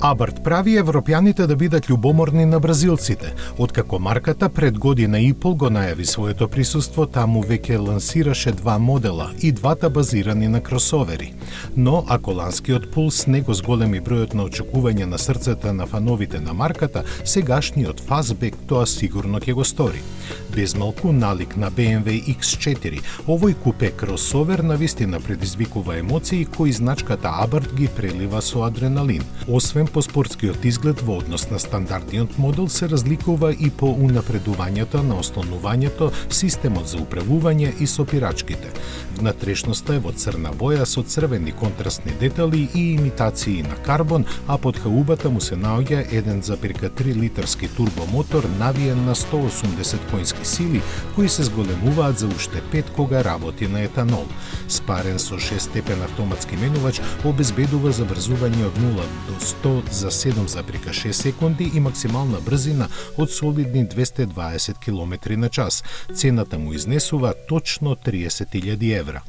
Абарт прави европјаните да бидат љубоморни на бразилците. Откако марката пред година и пол го најави своето присуство, таму веќе лансираше два модела и двата базирани на кросовери. Но ако ланскиот пулс не го зголеми бројот на очекување на срцата на фановите на марката, сегашниот фастбек тоа сигурно ќе го стори. Без малку налик на BMW X4, овој купе кросовер навистина предизвикува емоции кои значката Абарт ги прелива со адреналин. Освен по спортскиот изглед во однос на стандардниот модел се разликува и по унапредувањето на ослонувањето, системот за управување и сопирачките. Внатрешноста е во црна боја со црвени контрастни детали и имитации на карбон, а под хаубата му се наоѓа 1,3 литарски турбомотор навиен на 180 коњски сили, кои се зголемуваат за уште 5 кога работи на етанол. Спарен со 6-степен автоматски менувач, обезбедува забрзување од 0 до 100 за 7,6 секунди и максимална брзина од солидни 220 км на час. Цената му изнесува точно 30.000 евра.